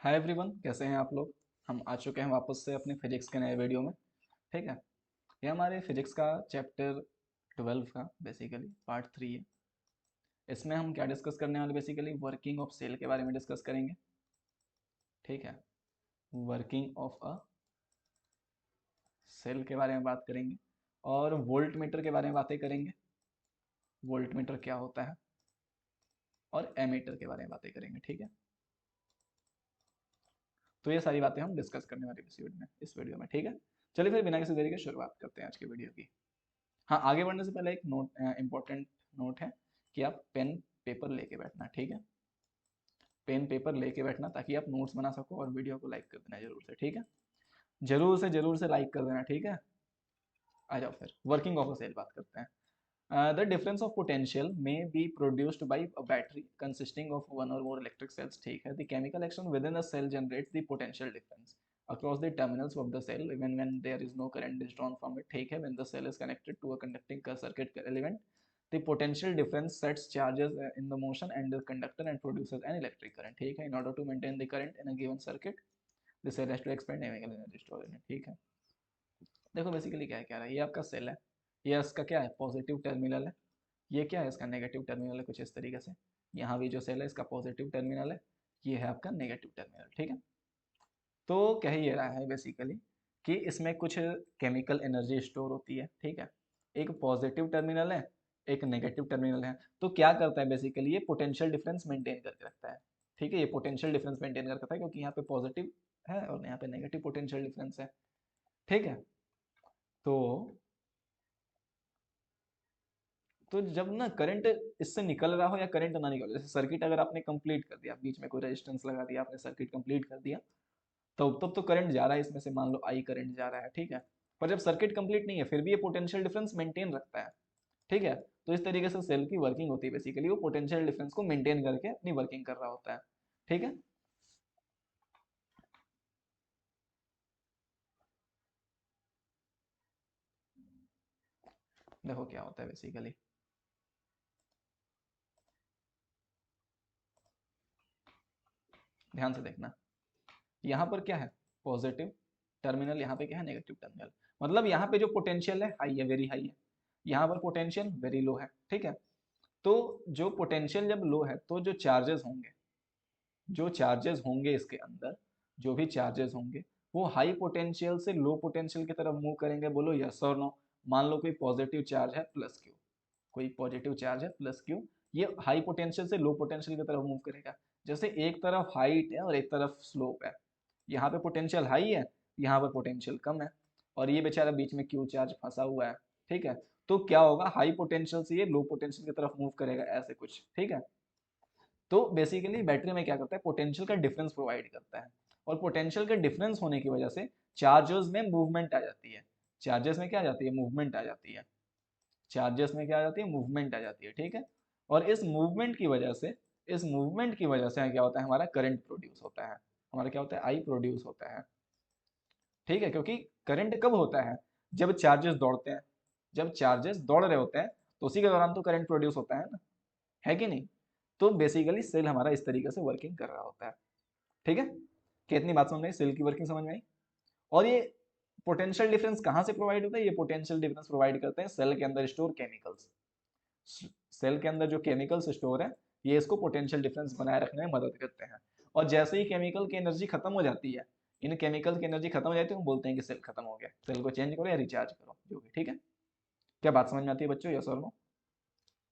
Hi everyone, कैसे हैं आप लोग। हम आ चुके हैं वापस से अपने फिजिक्स के नए वीडियो में। ठीक है। ये हमारे फिजिक्स का चैप्टर 12 का बेसिकली पार्ट 3 है। इसमें हम क्या डिस्कस करने वाले, बेसिकली वर्किंग ऑफ सेल के बारे में डिस्कस करेंगे। ठीक है। वर्किंग ऑफ अ सेल के बारे में बात करेंगे और वोल्ट मीटर के बारे में बातें करेंगे। वोल्ट मीटर क्या होता है और एमीटर के बारे में बातें करेंगे। ठीक है। तो ये सारी बातें हम डिस्कस करने वाले इस वीडियो में। ठीक है। चलिए फिर बिना किसी देरी के शुरुआत करते हैं आज की वीडियो की। हाँ, आगे बढ़ने से पहले एक नोट, इंपॉर्टेंट नोट है कि आप पेन पेपर लेके बैठना। ठीक है। पेन पेपर लेके बैठना ताकि आप नोट्स बना सको, और वीडियो को लाइक कर देना जरूर से। ठीक है। जरूर से लाइक कर देना। ठीक है। आ जाओ फिर वर्किंग ऑफ अ सेल बात करते हैं। The difference of potential may be produced by a battery consisting of one or more electric cells. ठीक है। The chemical action within a cell generates the potential difference across the terminals of the cell even when there is no current is drawn from it. ठीक है। When the cell is connected to a conducting circuit element, the potential difference sets charges in the motion and the conductor and produces an electric current. ठीक है। In order to maintain the current in a given circuit, the cell has to expend chemical energy stored in it. ठीक है। देखो basically क्या है, क्या है, ये आपका सेल है। ये इसका क्या है, पॉजिटिव टर्मिनल है। ये क्या है, इसका नेगेटिव टर्मिनल है, कुछ इस तरीके से। यहाँ भी जो सेल है इसका पॉजिटिव टर्मिनल है, ये है आपका नेगेटिव टर्मिनल। ठीक है। तो कह ये रहा है बेसिकली कि इसमें कुछ केमिकल एनर्जी स्टोर होती है। ठीक है। एक पॉजिटिव टर्मिनल है, एक नेगेटिव टर्मिनल है। तो क्या करता है बेसिकली, ये पोटेंशियल डिफरेंस मेंटेन करके रखता है। ठीक है। ये पोटेंशियल डिफरेंस मेंटेन करके रखता है क्योंकि यहाँ पे पॉजिटिव है और यहाँ पे नेगेटिव पोटेंशियल डिफरेंस है। ठीक है। तो जब ना करंट इससे निकल रहा हो या करंट ना निकल, जैसे सर्किट अगर आपने कंप्लीट कर दिया, बीच में कोई रेजिस्टेंस लगा दिया आपने, सर्किट कंप्लीट कर दिया, तब तो करंट जा रहा है इसमें से, मान लो आई करंट जा रहा है। ठीक है। पर जब सर्किट कंप्लीट नहीं है फिर भी ये पोटेंशियल डिफरेंस मेंटेन रखता है। ठीक है। तो इस तरीके से सेल की वर्किंग होती है, बेसिकली वो पोटेंशियल डिफरेंस को मेंटेन करके अपनी वर्किंग कर रहा होता है। ठीक है। देखो क्या होता है बेसिकली, ध्यान से देखना। यहाँ पर क्या है, पॉजिटिव टर्मिनल, यहाँ पे क्या है, नेगेटिव टर्मिनल। मतलब यहाँ पे जो पोटेंशियल है हाई है, वेरी हाई है। यहाँ पर पोटेंशियल वेरी लो है। ठीक है। तो जो पोटेंशियल जब लो है तो जो चार्जेस होंगे इसके अंदर, जो भी चार्जेस होंगे वो हाई पोटेंशियल से लो पोटेंशियल की तरफ मूव करेंगे। बोलो यस और नो। मान लो कोई पॉजिटिव चार्ज है प्लस क्यू, कोई पॉजिटिव चार्ज है प्लस क्यू, ये हाई पोटेंशियल से लो पोटेंशियल की तरफ मूव करेगा। जैसे एक तरफ हाइट है और एक तरफ स्लोप है, यहाँ पे पोटेंशियल हाई है, यहाँ पर पोटेंशियल कम है, और ये बेचारा बीच में क्यू चार्ज फंसा हुआ है। ठीक है। तो क्या होगा, हाई पोटेंशियल से ये लो पोटेंशियल की तरफ मूव करेगा, ऐसे कुछ। ठीक है। तो बेसिकली बैटरी में क्या करता है, पोटेंशियल का डिफरेंस प्रोवाइड करता है, और पोटेंशियल के डिफरेंस होने की वजह से चार्जेस में मूवमेंट आ जाती है। चार्जेस में क्या आ जाती है, मूवमेंट आ जाती है। चार्जेस में क्या आ जाती है, मूवमेंट आ जाती है। ठीक है। और इस मूवमेंट की वजह से क्या होता है, हमारा करंट प्रोड्यूस होता है, हमारा क्या होता है, आई प्रोड्यूस होता है। ठीक है। क्योंकि करंट कब होता है, जब चार्जेस दौड़ते हैं। जब चार्जेस दौड़ रहे होते हैं तो उसी के दौरान तो करंट प्रोड्यूस होता है ना, है कि नहीं। तो बेसिकली सेल हमारा इस तरीके से वर्किंग कर रहा होता है। ठीक है। कितनी बात समझ में आई, सेल की वर्किंग समझ में आई। और ये पोटेंशियल डिफरेंस कहाँ से प्रोवाइड होता है, ये पोटेंशियल डिफरेंस प्रोवाइड करते हैं सेल के अंदर स्टोर केमिकल्स। सेल के अंदर जो केमिकल्स स्टोर है, ये इसको पोटेंशियल डिफरेंस बनाए रखने में मदद करते हैं। और जैसे ही केमिकल की एनर्जी खत्म हो जाती है, इन केमिकल की एनर्जी खत्म हो जाती है, हम बोलते हैं कि सेल खत्म हो गया, सेल को चेंज करो या रिचार्ज करो, जो भी। ठीक है। क्या बात समझ में आती है बच्चों, यस और नो।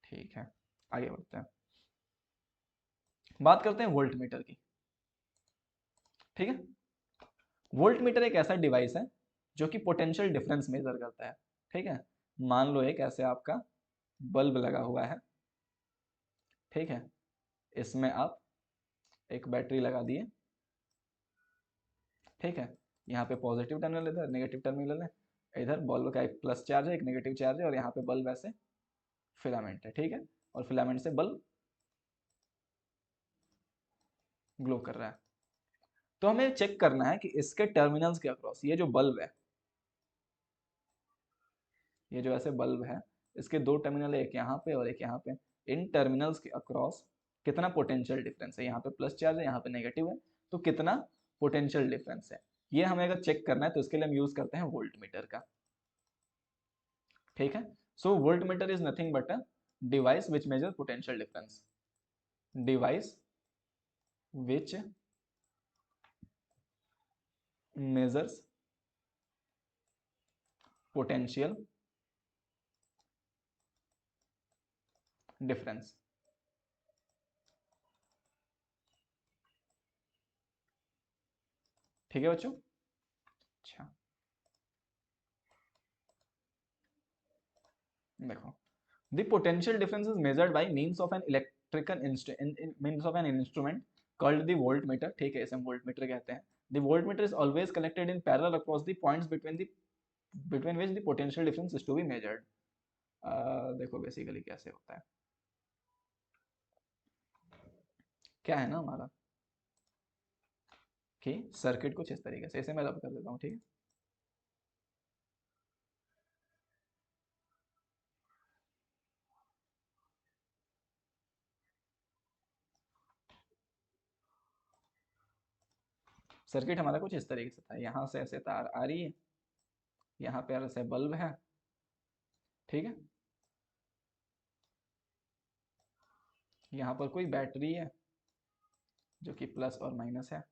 ठीक है। आगे बढ़ते हैं, बात करते हैं वोल्ट मीटर की। ठीक है। वोल्ट मीटर एक ऐसा डिवाइस है जो कि पोटेंशियल डिफरेंस मेजर करता है। ठीक है। मान लो एक ऐसे आपका बल्ब लगा हुआ है। ठीक है। इसमें आप एक बैटरी लगा दिए। ठीक है। यहाँ पे पॉजिटिव टर्मिनल, इधर नेगेटिव टर्मिनल है। इधर बल्ब का एक प्लस चार्ज है, एक नेगेटिव चार्ज है, और यहाँ पे बल्ब ऐसे फिलामेंट है। ठीक है। और फिलामेंट से बल्ब ग्लो कर रहा है। तो हमें चेक करना है कि इसके टर्मिनल्स के अक्रॉस, ये जो बल्ब है, ये जो ऐसे बल्ब है, इसके दो टर्मिनल है, एक यहाँ पे और एक यहाँ पे। इन टर्मिनल्स के अक्रॉस कितना पोटेंशियल डिफरेंस है, यहाँ पे प्लस चार्ज है, यहाँ पे नेगेटिव है। तो कितना पोटेंशियल डिफरेंस है, ये हमें अगर चेक करना है तो इसके लिए हम यूज करते हैं वोल्ट मीटर का। ठीक है, so volt meter is nothing but a device which measure potential difference, device which measures potential difference. ठीक है बच्चों। अच्छा देखो, the potential difference is measured by means of an electrical means of an instrument called the voltmeter। ठीक है, इसे हम voltmeter कहते हैं। The voltmeter is always connected in parallel across the points between which the potential difference is to be measured। देखो basically कैसे होता है, क्या है ना हमारा कि सर्किट कुछ इस तरीके से, इसे मैं रब कर देता हूँ। ठीक है, सर्किट हमारा कुछ इस तरीके से था, यहाँ से ऐसे तार आ रही है, यहाँ पे ऐसे बल्ब है। ठीक है, यहाँ पर कोई बैटरी है जो कि प्लस और माइनस है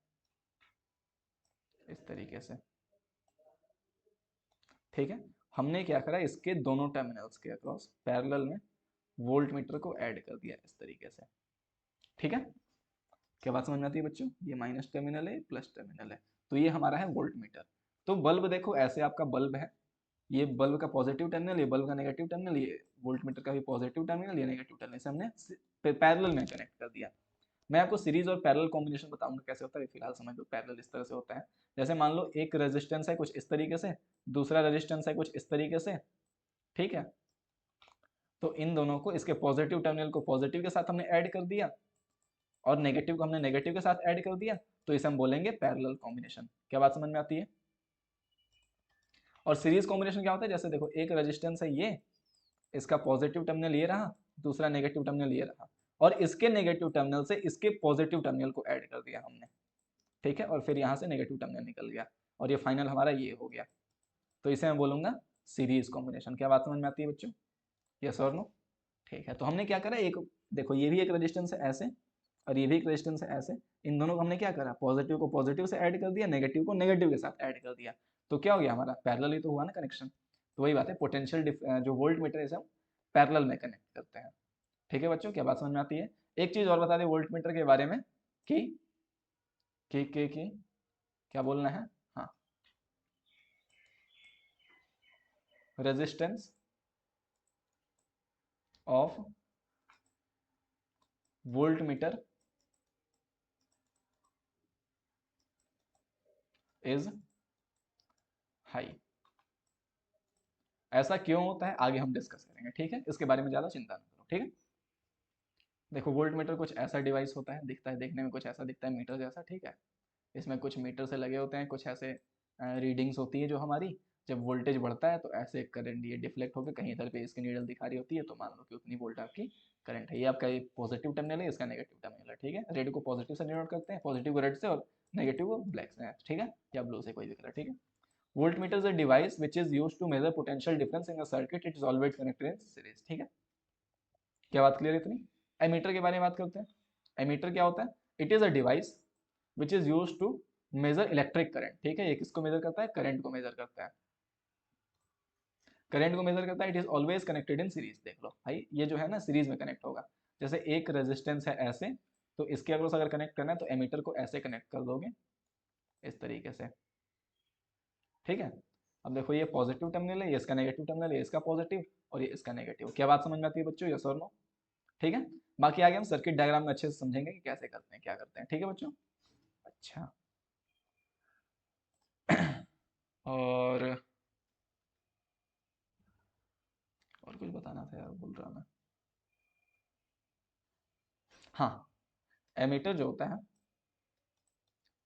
इस तरीके से। ठीक है, हमने क्या करा, इसके दोनों टर्मिनल्स के अक्रॉस पैरेलल में वोल्ट मीटर को ऐड कर दिया इस तरीके से। ठीक है, क्या बात समझ में आती है बच्चों, ये माइनस टर्मिनल है, प्लस टर्मिनल है, तो ये हमारा है वोल्ट मीटर। तो बल्ब देखो ऐसे आपका बल्ब है, ये बल्ब का पॉजिटिव टर्मिनल, ये बल्ब का नेगेटिव टर्मिनल, ये वोल्ट मीटर का भी पॉजिटिव टर्मिनल, ये नेगेटिव टर्मिनल, इसे हमने पैरेलल में कनेक्ट कर दिया। मैं आपको सीरीज और पैरेलल कॉम्बिनेशन बताऊंगा कैसे होता है, फिलहाल समझ लो पैरेलल इस तरह से होता है। जैसे मान लो एक रेजिस्टेंस है कुछ इस तरीके से, दूसरा रेजिस्टेंस है कुछ इस तरीके से। ठीक है, तो इन दोनों को, इसके पॉजिटिव टर्मिनल को पॉजिटिव के साथ हमने ऐड कर दिया और नेगेटिव को हमने नेगेटिव के साथ ऐड कर दिया, तो इसे हम बोलेंगे पैरेलल कॉम्बिनेशन। क्या बात समझ में आती है। और सीरीज कॉम्बिनेशन क्या होता है, जैसे देखो एक रेजिस्टेंस है ये, इसका पॉजिटिव टर्मिनल ये रहा, दूसरा नेगेटिव टर्मिनल ये रहा, और इसके नेगेटिव टर्मिनल से इसके पॉजिटिव टर्मिनल को ऐड कर दिया हमने। ठीक है, और फिर यहाँ से नेगेटिव टर्मिनल निकल गया और ये फाइनल हमारा ये हो गया, तो इसे मैं बोलूंगा सीरीज कॉम्बिनेशन। क्या बात समझ में आती है बच्चों, यस और नो। ठीक है, तो हमने क्या करा, एक देखो ये भी एक रेजिस्टेंस है ऐसे और ये भी एक रेजिस्टेंस है ऐसे, इन दोनों को हमने क्या करा, पॉजिटिव को पॉजिटिव से ऐड कर दिया, नेगेटिव को नेगेटिव के साथ ऐड कर दिया, तो क्या हो गया हमारा पैरेलल ही तो हुआ ना कनेक्शन। तो वही बात है, पोटेंशियल जो वोल्ट मीटर है हम पैरेलल में कनेक्ट करते हैं। ठीक है बच्चों, क्या बात समझ में आती है। एक चीज और बता दें वोल्ट मीटर के बारे में कि कि क्या बोलना है, हाँ, resistance of volt meter is high. ऐसा क्यों होता है आगे हम डिस्कस करेंगे। ठीक है, इसके बारे में ज्यादा चिंता ना करो। ठीक है, देखो वोल्ट मीटर कुछ ऐसा डिवाइस होता है, दिखता है, देखने में कुछ ऐसा दिखता है मीटर जैसा। ठीक है, इसमें कुछ मीटर से लगे होते हैं, कुछ ऐसे रीडिंग्स होती है जो हमारी, जब वोल्टेज बढ़ता है तो ऐसे करंट ये डिफ्लेक्ट होकर कहीं इधर पे इसकी नीडल दिखा रही होती है, तो मान लो कि उतनी वोल्ट आपकी करंट है। ये आपका ये पॉजिटिव टर्मिनल है, इसका नेगेटिव टर्मिनल है। ठीक है, रेड को पॉजिटिव से डिनोट करते हैं, पॉजिटिव को रेड से और नेगेटिव को ब्लैक से। ठीक है, या ब्लू से, कोई भी कलर। ठीक है, voltmeter is a device which is used to measure potential difference in a circuit। it is always connected in series। ठीक है, क्या बात क्लियर है इतनी। एमीटर के बारे में बात करते हैं। एमीटर क्या होता है, it is a device which is use to measure electric current. ठीक है, ये किसको मेजर करता है, करंट को मेजर करता है, करंट को मेजर करता है। It is always connected in series. देख लो भाई, ये जो है ना सीरीज में कनेक्ट होगा। जैसे एक रेजिस्टेंस है ऐसे, तो इसके अक्रॉस अगर कनेक्ट करना है तो एमीटर को ऐसे कनेक्ट कर दोगे इस तरीके से। ठीक है, अब देखो ये पॉजिटिव टर्मिनल है, ये इसका नेगेटिव टर्मिनल है, ये इसका पॉजिटिव और ये इसका नेगेटिव। क्या बात समझ में आती है बच्चों, यस और नो। ठीक है, बाकी आगे हम सर्किट डायग्राम में अच्छे से समझेंगे कि कैसे करते हैं, क्या करते हैं। ठीक है बच्चों। अच्छा और कुछ बताना था यार, भूल रहा मैं। हाँ, एमीटर जो होता है,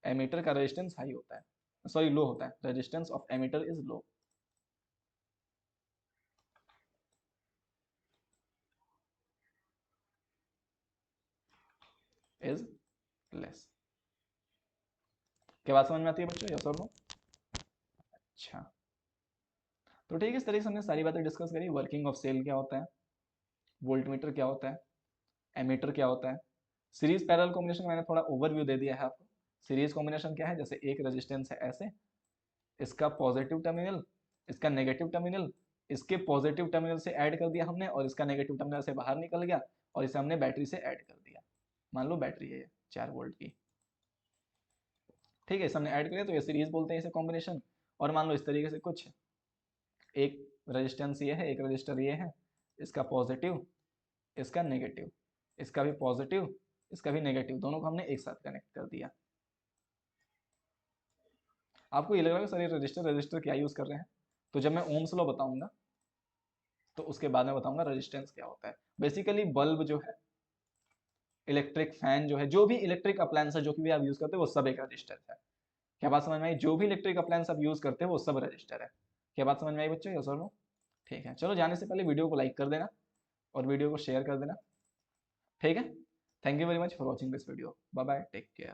एमीटर का रेजिस्टेंस हाई होता है, सॉरी लो होता है, resistance of ammeter is low, is less. क्या बात समझ में आती है बच्चों, यस और नो? अच्छा, तो ठीक है, इस तरीके से हमने सारी बातें डिस्कस करी। वर्किंग ऑफ सेल क्या होता है, वोल्टमीटर क्या होता है, एमीटर क्या होता है, सीरीज पैरेलल कॉम्बिनेशन मैंने थोड़ा ओवरव्यू दे दिया है आपको। सीरीज कॉम्बिनेशन क्या है, जैसे एक रेजिस्टेंस है ऐसे, इसका पॉजिटिव टर्मिनल, इसका नेगेटिव टर्मिनल, इसके पॉजिटिव टर्मिनल से ऐड कर दिया हमने और इसका नेगेटिव टर्मिनल से बाहर निकल गया और इसे हमने बैटरी से ऐड कर दिया। मान लो बैटरी है 4 वोल्ट की, ठीक है, इसे हमने ऐड किया तो ये सीरीज बोलते हैं इसे कॉम्बिनेशन। और मान लो इस तरीके से कुछ, एक रेजिस्टेंस ये है, एक रजिस्टर ये है, इसका पॉजिटिव, इसका नेगेटिव, इसका भी पॉजिटिव, इसका भी नेगेटिव, दोनों को हमने एक साथ कनेक्ट कर दिया। आपको ये लग रहा है सर ये रजिस्टर रजिस्टर क्या यूज कर रहे हैं, तो जब मैं ओम्स लॉ बताऊंगा तो उसके बाद में बताऊंगा रेजिस्टेंस क्या होता है। बेसिकली बल्ब जो है, इलेक्ट्रिक फैन जो है, जो भी इलेक्ट्रिक अप्लायंस है जो कि भी आप यूज करते हैं वो सब एक रजिस्टर है। क्या बात समझ में आई? जो भी इलेक्ट्रिक अप्लायंस आप यूज करते हैं वो सब रजिस्टर है। क्या बात समझ में आई बच्चों, यस और नो? ठीक है, चलो जाने से पहले वीडियो को लाइक कर देना और वीडियो को शेयर कर देना, ठीक है। Thank you very much for watching this video, bye bye, take care.